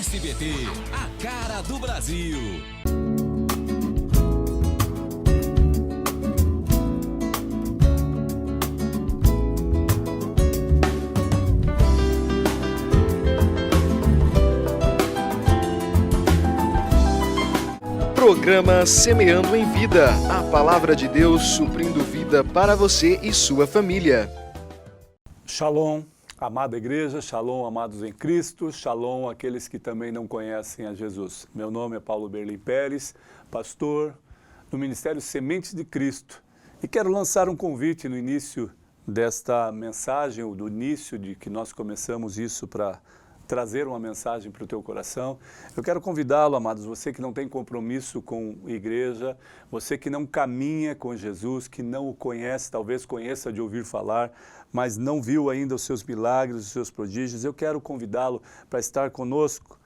SBT, a cara do Brasil. Programa Semeando em Vida, a palavra de Deus suprindo vida para você e sua família. Shalom, amada igreja, shalom, amados em Cristo, shalom aqueles que também não conhecem a Jesus. Meu nome é Paulo Berlim Pérez, pastor do Ministério Sementes de Cristo. E quero lançar um convite no início desta mensagem, ou do início de que nós começamos isso para trazer uma mensagem para o teu coração. Eu quero convidá-lo, amados, você que não tem compromisso com a igreja, você que não caminha com Jesus, que não o conhece, talvez conheça de ouvir falar, mas não viu ainda os seus milagres, os seus prodígios, eu quero convidá-lo para estar conosco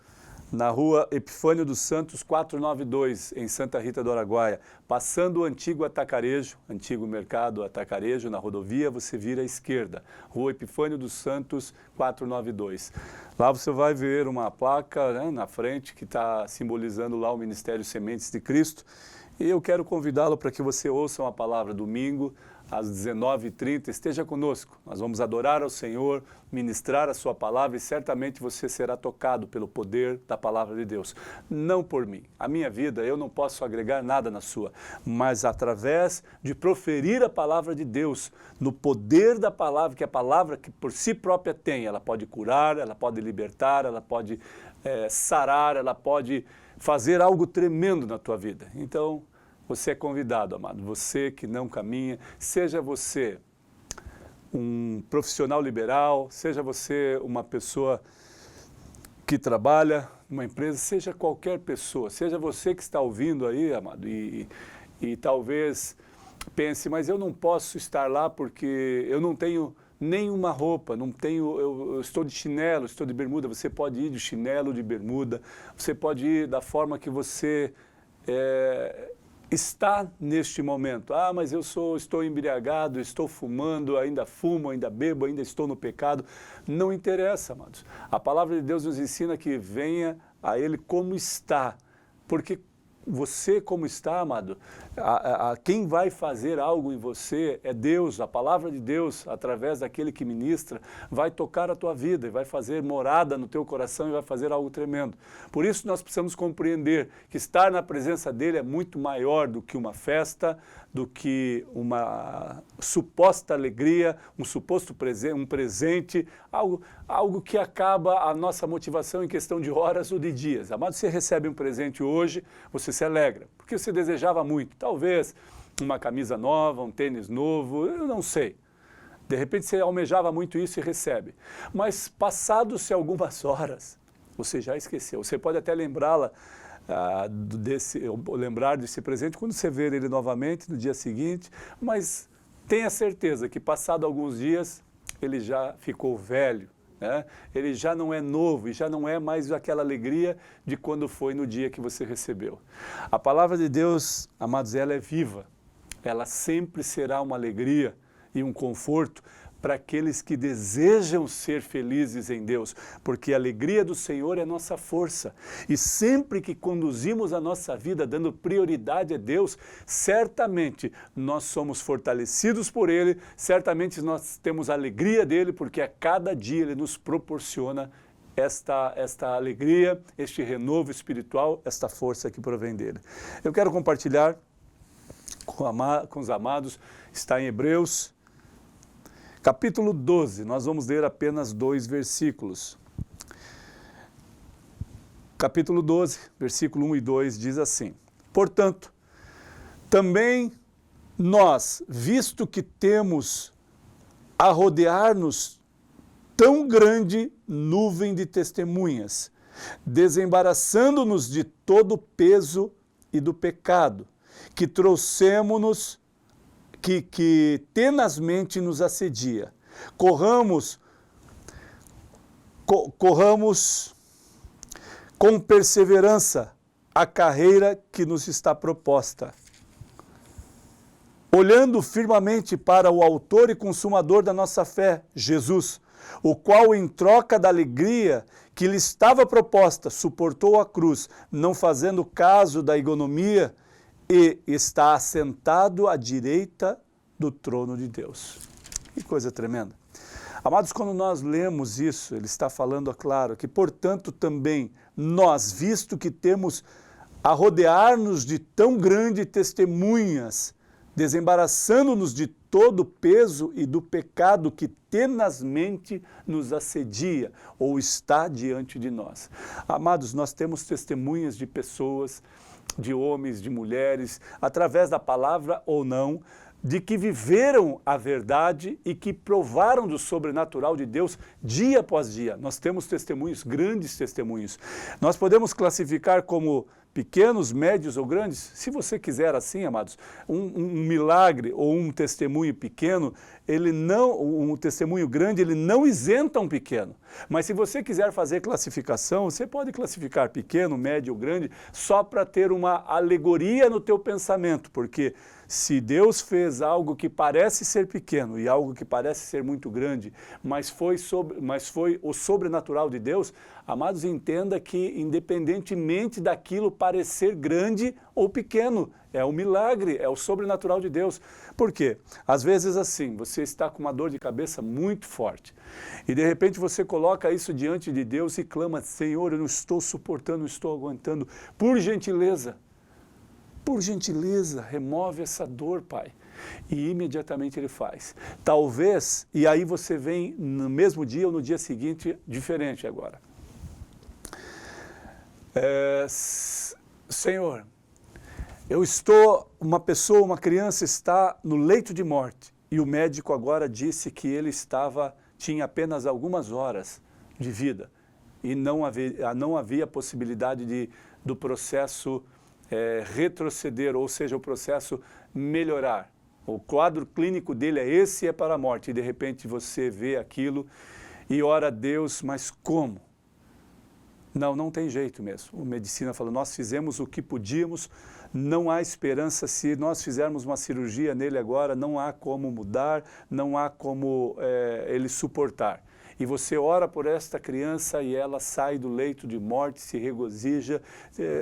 na rua Epifânio dos Santos 492, em Santa Rita do Araguaia, passando o antigo atacarejo, antigo mercado atacarejo, na rodovia, você vira à esquerda, rua Epifânio dos Santos 492. Lá você vai ver uma placa, né, na frente que está simbolizando lá o Ministério Sementes de Cristo. E eu quero convidá-lo para que você ouça uma palavra domingo, às 19h30, esteja conosco. Nós vamos adorar ao Senhor, ministrar a sua palavra e certamente você será tocado pelo poder da palavra de Deus. Não por mim. A minha vida, eu não posso agregar nada na sua, mas através de proferir a palavra de Deus, no poder da palavra, que a palavra que por si própria tem, ela pode curar, ela pode libertar, ela pode sarar, ela pode fazer algo tremendo na tua vida. Então, você é convidado, amado, você que não caminha, seja você um profissional liberal, seja você uma pessoa que trabalha numa empresa, seja qualquer pessoa, seja você que está ouvindo aí, amado, e talvez pense, mas eu não posso estar lá porque eu não tenho nenhuma roupa, eu estou de chinelo, estou de bermuda. Você pode ir de chinelo, de bermuda, você pode ir da forma que você está neste momento. Ah, mas estou embriagado, estou fumando, ainda fumo, ainda bebo, ainda estou no pecado. Não interessa, amados. A palavra de Deus nos ensina que venha a Ele como está, porque você como está, amado, quem vai fazer algo em você é Deus. A palavra de Deus, através daquele que ministra, vai tocar a tua vida e vai fazer morada no teu coração e vai fazer algo tremendo. Por isso nós precisamos compreender que estar na presença dele é muito maior do que uma festa, do que uma suposta alegria, um suposto presente, algo que acaba a nossa motivação em questão de horas ou de dias. Amado, você recebe um presente hoje, você se alegra, porque você desejava muito, talvez uma camisa nova, um tênis novo, eu não sei. De repente você almejava muito isso e recebe. Mas passados-se algumas horas, você já esqueceu. Você pode até lembrar desse presente quando você ver ele novamente no dia seguinte, mas tenha certeza que passado alguns dias ele já ficou velho, né? Ele já não é novo e já não é mais aquela alegria de quando foi no dia que você recebeu. A palavra de Deus, amados, ela é viva, ela sempre será uma alegria e um conforto para aqueles que desejam ser felizes em Deus, porque a alegria do Senhor é nossa força. E sempre que conduzimos a nossa vida dando prioridade a Deus, certamente nós somos fortalecidos por Ele, certamente nós temos a alegria dEle, porque a cada dia Ele nos proporciona esta alegria, este renovo espiritual, esta força que provém dEle. Eu quero compartilhar com os amados, está em Hebreus, capítulo 12, nós vamos ler apenas 2 versículos. Capítulo 12, versículo 1 e 2 diz assim: Portanto, também nós, visto que temos a rodear-nos tão grande nuvem de testemunhas, desembaraçando-nos de todo o peso e do pecado, que trouxemo-nos, que tenazmente nos assedia. Corramos com perseverança a carreira que nos está proposta, olhando firmemente para o autor e consumador da nossa fé, Jesus, o qual, em troca da alegria que lhe estava proposta, suportou a cruz, não fazendo caso da ignomia, e está assentado à direita do trono de Deus. Que coisa tremenda. Amados, quando nós lemos isso, ele está falando, é claro, que portanto também nós, visto que temos a rodear-nos de tão grande testemunhas, desembaraçando-nos de todo o peso e do pecado que tenazmente nos assedia ou está diante de nós. Amados, nós temos testemunhas de pessoas, de homens, de mulheres, através da palavra ou não, de que viveram a verdade e que provaram do sobrenatural de Deus dia após dia. Nós temos testemunhos, grandes testemunhos. Nós podemos classificar como pequenos, médios ou grandes, se você quiser assim, amados. Um milagre ou um testemunho pequeno, um testemunho grande, ele não isenta um pequeno. Mas se você quiser fazer classificação, você pode classificar pequeno, médio ou grande, só para ter uma alegoria no teu pensamento, porque se Deus fez algo que parece ser pequeno e algo que parece ser muito grande, mas foi o sobrenatural de Deus, amados, entenda que independentemente daquilo parecer grande ou pequeno, é o milagre, é o sobrenatural de Deus. Por quê? Às vezes assim, você está com uma dor de cabeça muito forte e de repente você coloca isso diante de Deus e clama: Senhor, eu não estou suportando, não estou aguentando, por gentileza, remove essa dor, Pai. E imediatamente Ele faz. Talvez, e aí você vem no mesmo dia ou no dia seguinte, diferente agora. Senhor, uma criança está no leito de morte e o médico agora disse que ele tinha apenas algumas horas de vida e não havia possibilidade do processo retroceder, ou seja, o processo melhorar. O quadro clínico dele é esse, é para a morte. E de repente você vê aquilo e ora a Deus, mas como? Não tem jeito mesmo. A medicina fala, nós fizemos o que podíamos, não há esperança. Se nós fizermos uma cirurgia nele agora, não há como mudar, não há como ele suportar. E você ora por esta criança e ela sai do leito de morte, se regozija,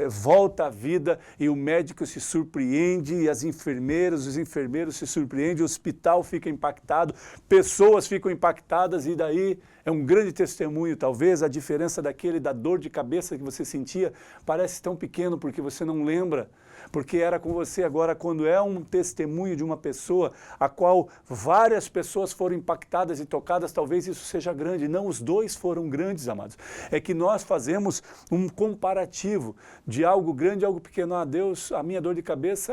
volta à vida e o médico se surpreende e os enfermeiros se surpreendem, o hospital fica impactado, pessoas ficam impactadas e daí é um grande testemunho. Talvez a diferença da dor de cabeça que você sentia parece tão pequeno porque você não lembra, porque era com você. Agora, quando é um testemunho de uma pessoa a qual várias pessoas foram impactadas e tocadas, talvez isso seja grande. Não, os dois foram grandes, amados. É que nós fazemos um comparativo de algo grande e algo pequeno. Deus, a minha dor de cabeça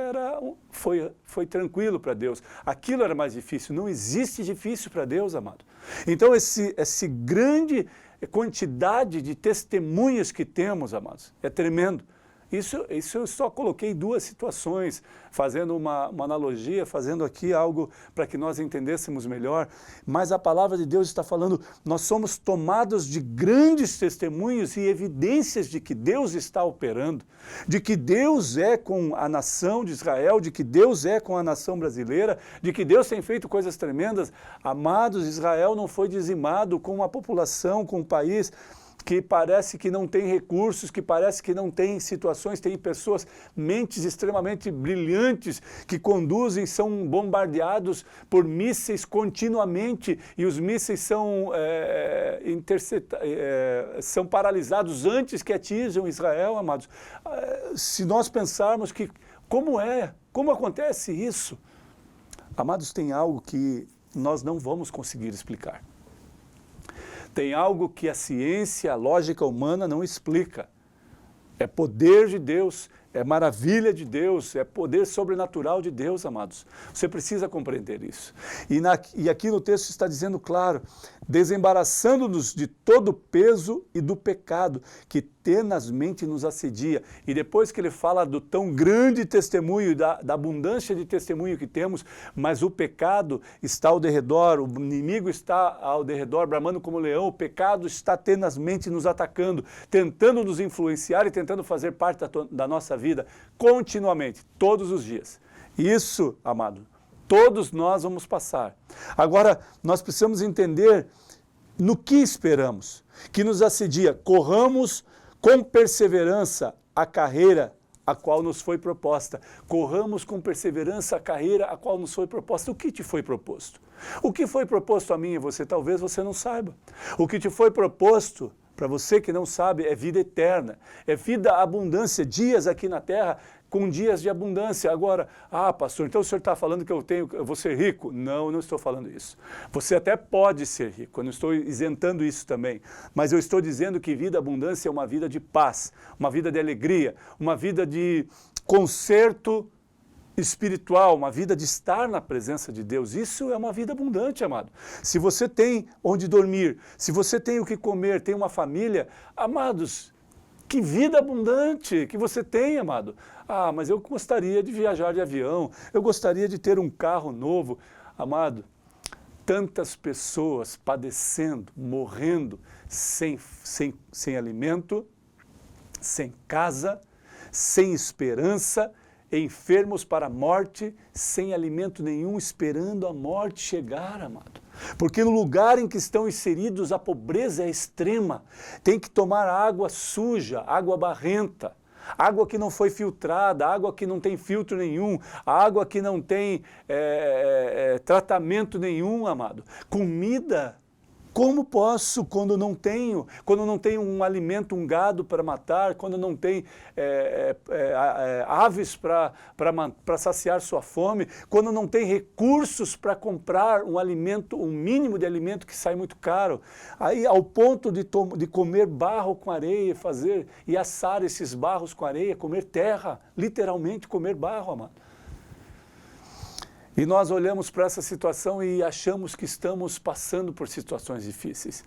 foi tranquilo para Deus. Aquilo era mais difícil. Não existe difícil para Deus, amado. Então, esse grande quantidade de testemunhas que temos, amados, é tremendo. Isso eu só coloquei duas situações, fazendo uma analogia, fazendo aqui algo para que nós entendêssemos melhor, mas a palavra de Deus está falando, nós somos tomados de grandes testemunhos e evidências de que Deus está operando, de que Deus é com a nação de Israel, de que Deus é com a nação brasileira, de que Deus tem feito coisas tremendas. Amados, Israel não foi dizimado com uma população, com um país que parece que não tem recursos, que parece que não tem situações, tem pessoas, mentes extremamente brilhantes, que conduzem, são bombardeados por mísseis continuamente, e os mísseis são paralisados antes que atinjam Israel, amados. Se nós pensarmos que, como acontece isso? Amados, tem algo que nós não vamos conseguir explicar. Tem algo que a ciência, a lógica humana não explica. É poder de Deus, é maravilha de Deus, é poder sobrenatural de Deus, amados. Você precisa compreender isso. E aqui no texto está dizendo claro, desembaraçando-nos de todo o peso e do pecado que tenazmente nos assedia. E depois que ele fala do tão grande testemunho, da abundância de testemunho que temos, mas o pecado está ao derredor, o inimigo está ao derredor, bramando como leão, o pecado está tenazmente nos atacando, tentando nos influenciar e tentando fazer parte da nossa vida continuamente, todos os dias. Isso, amado, todos nós vamos passar. Agora, nós precisamos entender no que esperamos, que nos assedia. Corramos com perseverança a carreira a qual nos foi proposta. Corramos com perseverança a carreira a qual nos foi proposta. O que te foi proposto? O que foi proposto a mim e você, talvez você não saiba. O que te foi proposto, para você que não sabe, é vida eterna, é vida abundância, dias aqui na terra com dias de abundância. Agora, pastor, então o senhor está falando que eu vou ser rico? Não, eu não estou falando isso. Você até pode ser rico, eu não estou isentando isso também, mas eu estou dizendo que vida abundância é uma vida de paz, uma vida de alegria, uma vida de conserto espiritual, uma vida de estar na presença de Deus. Isso é uma vida abundante, amado. Se você tem onde dormir, se você tem o que comer, tem uma família, amados, que vida abundante que você tem, amado. Mas eu gostaria de viajar de avião, eu gostaria de ter um carro novo. Amado, tantas pessoas padecendo, morrendo, sem alimento, sem casa, sem esperança, enfermos para a morte, sem alimento nenhum, esperando a morte chegar, amado. Porque no lugar em que estão inseridos a pobreza é extrema. Tem que tomar água suja, água barrenta, água que não foi filtrada, água que não tem filtro nenhum, água que não tem tratamento nenhum, amado. Comida. Como posso, quando não tenho um alimento, um gado para matar, quando não tem aves para saciar sua fome, quando não tem recursos para comprar um alimento, um mínimo de alimento que sai muito caro, aí ao ponto de comer barro com areia, e assar esses barros com areia, comer terra, literalmente comer barro, amado. E nós olhamos para essa situação e achamos que estamos passando por situações difíceis.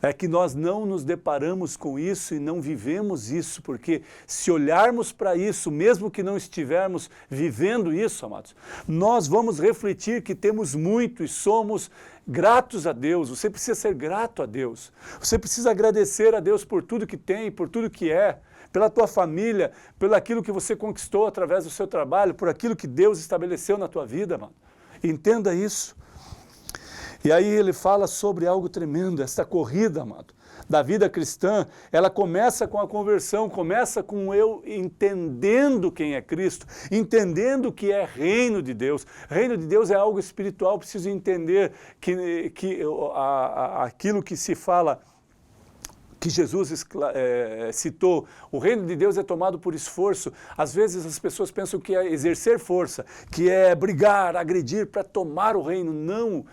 É que nós não nos deparamos com isso e não vivemos isso, porque se olharmos para isso, mesmo que não estivermos vivendo isso, amados, nós vamos refletir que temos muito e somos gratos a Deus. Você precisa ser grato a Deus. Você precisa agradecer a Deus por tudo que tem, por tudo que é, pela tua família, pelo aquilo que você conquistou através do seu trabalho, por aquilo que Deus estabeleceu na tua vida, mano. Entenda isso. E aí ele fala sobre algo tremendo, essa corrida, amado, da vida cristã, ela começa com a conversão, começa com eu entendendo quem é Cristo, entendendo que é reino de Deus. Reino de Deus é algo espiritual, preciso entender que aquilo que se fala, que Jesus citou, o reino de Deus é tomado por esforço. Às vezes as pessoas pensam que é exercer força, que é brigar, agredir para tomar o reino. Não,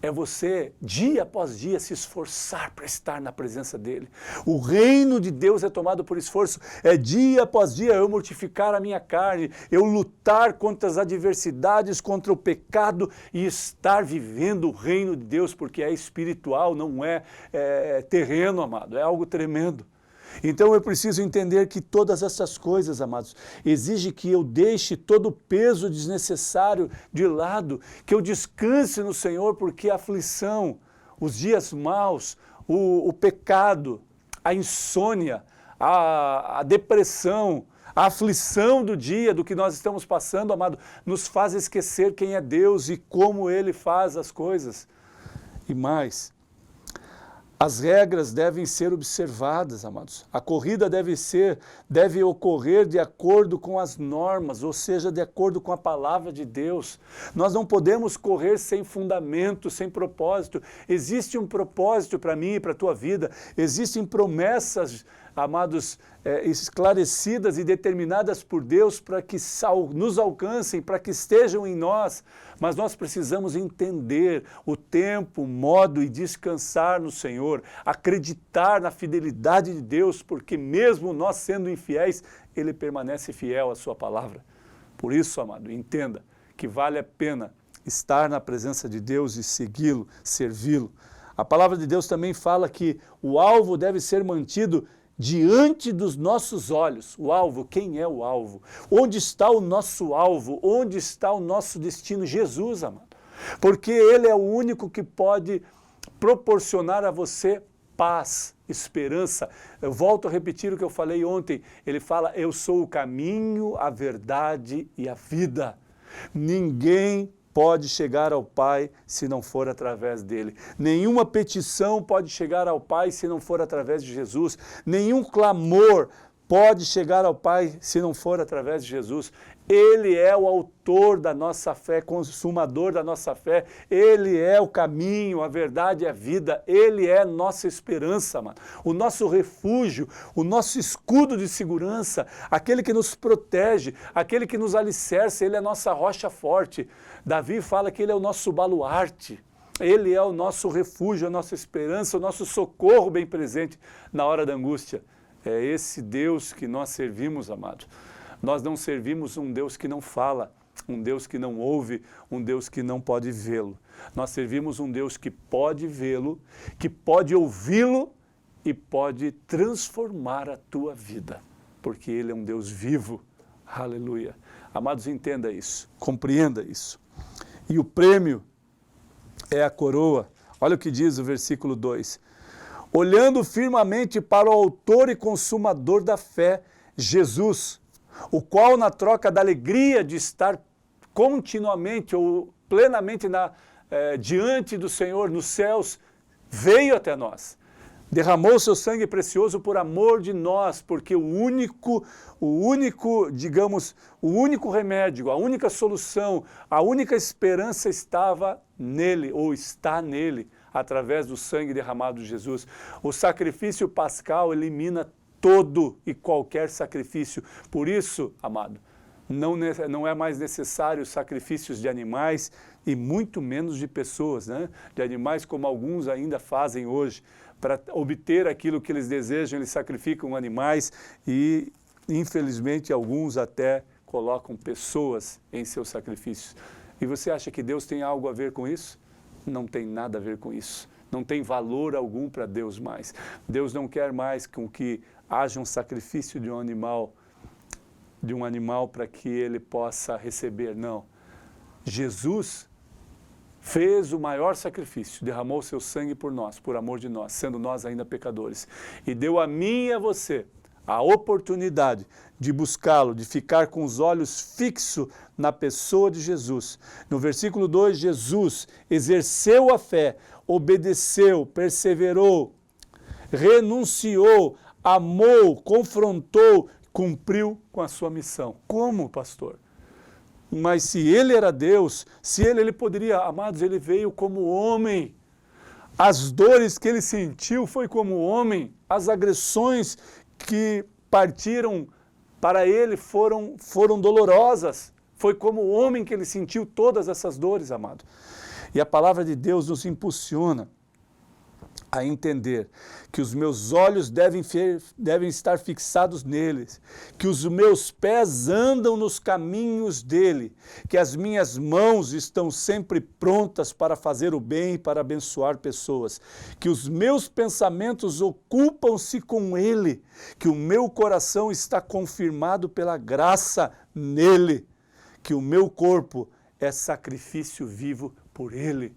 é você, dia após dia, se esforçar para estar na presença dele. O reino de Deus é tomado por esforço, é dia após dia eu mortificar a minha carne, eu lutar contra as adversidades, contra o pecado e estar vivendo o reino de Deus, porque é espiritual, não é terreno, amado, é algo tremendo. Então eu preciso entender que todas essas coisas, amados, exigem que eu deixe todo o peso desnecessário de lado, que eu descanse no Senhor, porque a aflição, os dias maus, o pecado, a insônia, a depressão, a aflição do dia, do que nós estamos passando, amado, nos faz esquecer quem é Deus e como Ele faz as coisas. E mais, as regras devem ser observadas, amados. A corrida deve ocorrer de acordo com as normas, ou seja, de acordo com a palavra de Deus. Nós não podemos correr sem fundamento, sem propósito. Existe um propósito para mim e para a tua vida. Existem promessas, amados, esclarecidas e determinadas por Deus para que nos alcancem, para que estejam em nós, mas nós precisamos entender o tempo, o modo e descansar no Senhor, acreditar na fidelidade de Deus, porque mesmo nós sendo infiéis, Ele permanece fiel à sua palavra. Por isso, amado, entenda que vale a pena estar na presença de Deus e segui-lo, servi-lo. A palavra de Deus também fala que o alvo deve ser mantido diante dos nossos olhos. O alvo, quem é o alvo? Onde está o nosso alvo? Onde está o nosso destino? Jesus, amado. Porque Ele é o único que pode proporcionar a você paz, esperança. Eu volto a repetir o que eu falei ontem. Ele fala, eu sou o caminho, a verdade e a vida. Ninguém pode chegar ao Pai se não for através dele. Nenhuma petição pode chegar ao Pai se não for através de Jesus. Nenhum clamor pode chegar ao Pai se não for através de Jesus. Ele é o autor da nossa fé, consumador da nossa fé. Ele é o caminho, a verdade e a vida. Ele é nossa esperança, mano. O nosso refúgio, o nosso escudo de segurança, aquele que nos protege, aquele que nos alicerça. Ele é a nossa rocha forte. Davi fala que ele é o nosso baluarte. Ele é o nosso refúgio, a nossa esperança, o nosso socorro bem presente na hora da angústia. É esse Deus que nós servimos, amados. Nós não servimos um Deus que não fala, um Deus que não ouve, um Deus que não pode vê-lo. Nós servimos um Deus que pode vê-lo, que pode ouvi-lo e pode transformar a tua vida, porque Ele é um Deus vivo. Aleluia. Amados, entenda isso, compreenda isso. E o prêmio é a coroa. Olha o que diz o versículo 2. Olhando firmemente para o autor e consumador da fé, Jesus, o qual na troca da alegria de estar continuamente ou plenamente diante do Senhor nos céus, veio até nós. Derramou seu sangue precioso por amor de nós, porque o único remédio, a única solução, a única esperança estava nele, ou está nele, através do sangue derramado de Jesus. O sacrifício pascal elimina todo e qualquer sacrifício. Por isso, amado, não é mais necessário sacrifícios de animais e muito menos de pessoas, né? De animais como alguns ainda fazem hoje. Para obter aquilo que eles desejam, eles sacrificam animais e, infelizmente, alguns até colocam pessoas em seus sacrifícios. E você acha que Deus tem algo a ver com isso? Não tem nada a ver com isso. Não tem valor algum para Deus mais. Deus não quer mais com que haja um sacrifício de um animal para que ele possa receber, não. Jesus fez o maior sacrifício, derramou seu sangue por nós, por amor de nós, sendo nós ainda pecadores, e deu a mim e a você a oportunidade de buscá-lo, de ficar com os olhos fixos na pessoa de Jesus. No versículo 2, Jesus exerceu a fé, obedeceu, perseverou, renunciou, amou, confrontou, cumpriu com a sua missão. Como, pastor? Mas se ele era Deus, se ele poderia, amados, ele veio como homem. As dores que ele sentiu foi como homem. As agressões que partiram para ele foram dolorosas. Foi como homem que ele sentiu todas essas dores, amado. E a palavra de Deus nos impulsiona a entender que os meus olhos devem estar fixados neles, que os meus pés andam nos caminhos dele, que as minhas mãos estão sempre prontas para fazer o bem e para abençoar pessoas, que os meus pensamentos ocupam-se com ele, que o meu coração está confirmado pela graça nele, que o meu corpo é sacrifício vivo por ele.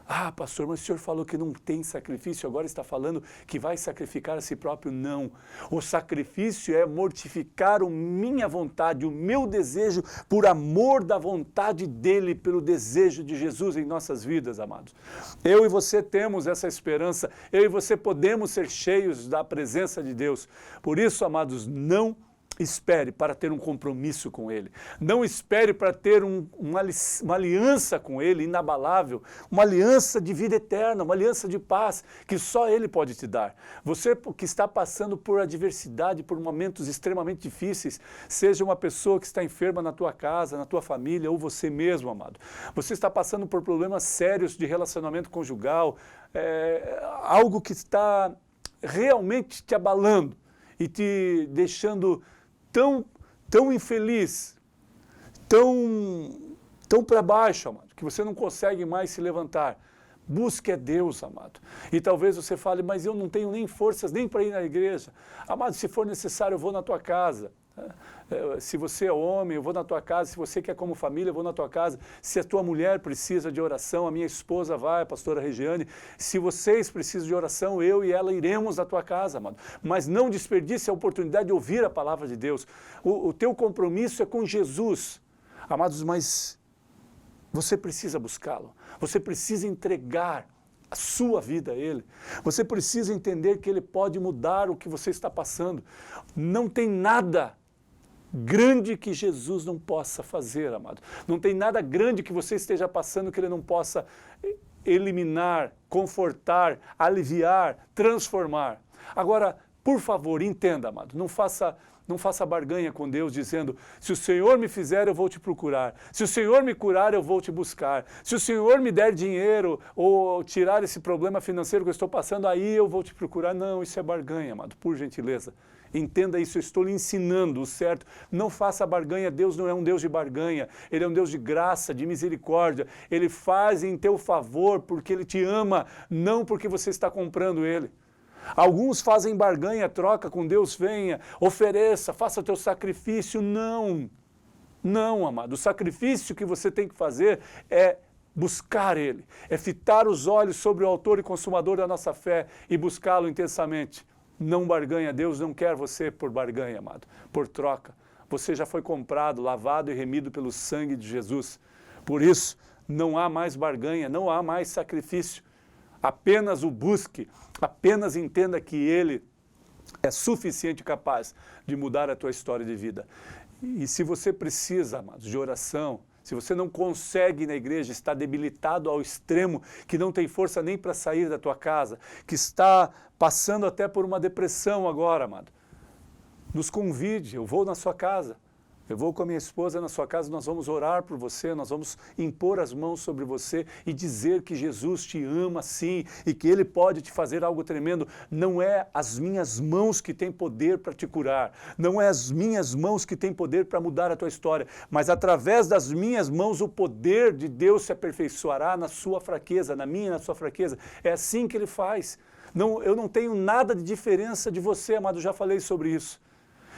Ah, pastor, mas o senhor falou que não tem sacrifício, agora está falando que vai sacrificar a si próprio. Não. O sacrifício é mortificar a minha vontade, o meu desejo, por amor da vontade dele, pelo desejo de Jesus em nossas vidas, amados. Eu e você temos essa esperança, eu e você podemos ser cheios da presença de Deus. Por isso, amados, não espere para ter um compromisso com Ele. Não espere para ter uma aliança com Ele inabalável, uma aliança de vida eterna, uma aliança de paz que só Ele pode te dar. Você que está passando por adversidade, por momentos extremamente difíceis, seja uma pessoa que está enferma na tua casa, na tua família, ou você mesmo, amado. Você está passando por problemas sérios de relacionamento conjugal, algo que está realmente te abalando e te deixando tão infeliz, tão para baixo, amado, que você não consegue mais se levantar. Busque a Deus, amado. E talvez você fale, mas eu não tenho nem forças nem para ir na igreja. Amado, se for necessário, eu vou na tua casa. Se você é homem, eu vou na tua casa. Se você quer como família, eu vou na tua casa. Se a tua mulher precisa de oração, a minha esposa vai, a pastora Regiane. Se vocês precisam de oração, eu e ela iremos na tua casa, amado. Mas não desperdice a oportunidade de ouvir a palavra de Deus. O teu compromisso é com Jesus. Amados, mas Você precisa buscá-lo. Você precisa entregar a sua vida a Ele. Você precisa entender que Ele pode mudar o que você está passando. Não tem nada grande que Jesus não possa fazer, amado. Não tem nada grande que você esteja passando que Ele não possa eliminar, confortar, aliviar, transformar. Agora, por favor, entenda, amado, não faça barganha com Deus dizendo, se o Senhor me fizer, eu vou te procurar. Se o Senhor me curar, eu vou te buscar. Se o Senhor me der dinheiro ou tirar esse problema financeiro que eu estou passando, aí eu vou te procurar. Não, isso é barganha, amado, por gentileza. Entenda isso, eu estou lhe ensinando o certo. Não faça barganha, Deus não é um Deus de barganha. Ele é um Deus de graça, de misericórdia. Ele faz em teu favor porque Ele te ama, não porque você está comprando Ele. Alguns fazem barganha, troca com Deus, venha, ofereça, faça teu sacrifício. Não, não, amado. O sacrifício que você tem que fazer é buscar Ele, é fitar os olhos sobre o autor e consumador da nossa fé e buscá-lo intensamente. Não barganha, Deus não quer você por barganha, amado, por troca. Você já foi comprado, lavado e remido pelo sangue de Jesus. Por isso, não há mais barganha, não há mais sacrifício. Apenas o busque, apenas entenda que Ele é suficiente e capaz de mudar a tua história de vida. E se você precisa, amados, de oração, se você não consegue ir na igreja, está debilitado ao extremo, que não tem força nem para sair da tua casa, que está passando até por uma depressão agora, amado, nos convide, eu vou na sua casa. Eu vou com a minha esposa na sua casa, nós vamos orar por você, nós vamos impor as mãos sobre você e dizer que Jesus te ama sim e que Ele pode te fazer algo tremendo. Não é as minhas mãos que têm poder para te curar, não é as minhas mãos que têm poder para mudar a tua história, mas através das minhas mãos o poder de Deus se aperfeiçoará na sua fraqueza, na minha e na sua fraqueza. É assim que Ele faz. Não, eu não tenho nada de diferença de você, amado, já falei sobre isso.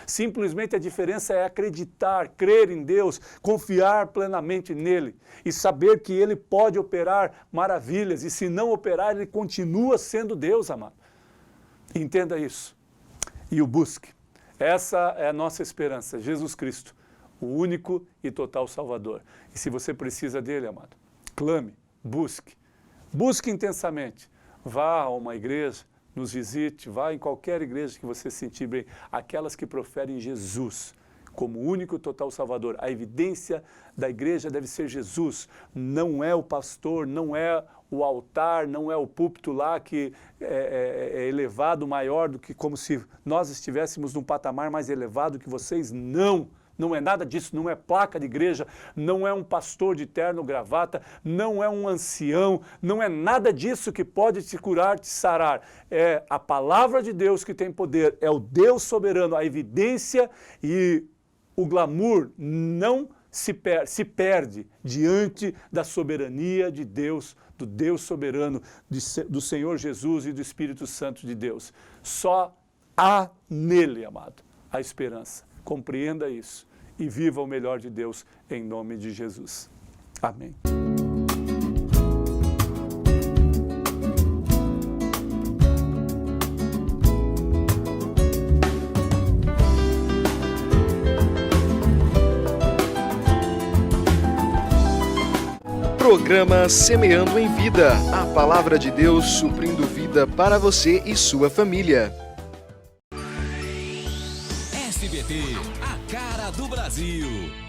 Simplesmente a diferença é acreditar, crer em Deus, confiar plenamente nele e saber que Ele pode operar maravilhas e se não operar, Ele continua sendo Deus, amado. Entenda isso e o busque. Essa é a nossa esperança, Jesus Cristo, o único e total Salvador. E se você precisa dele, amado, clame, busque intensamente, vá a uma igreja, nos visite, vá em qualquer igreja que você se sentir bem, aquelas que proferem Jesus como único e total Salvador. A evidência da igreja deve ser Jesus, não é o pastor, não é o altar, não é o púlpito lá que é elevado maior do que como se nós estivéssemos num patamar mais elevado que vocês, não. Não é nada disso, não é placa de igreja, não é um pastor de terno gravata, não é um ancião, não é nada disso que pode te curar, te sarar. É a palavra de Deus que tem poder, é o Deus soberano, a evidência e o glamour não se perde diante da soberania de Deus, do Deus soberano, do Senhor Jesus e do Espírito Santo de Deus. Só há nele, amado, a esperança. Compreenda isso e viva o melhor de Deus em nome de Jesus. Amém. Programa Semeando em Vida. A palavra de Deus suprindo vida para você e sua família. SBT, a cara do Brasil.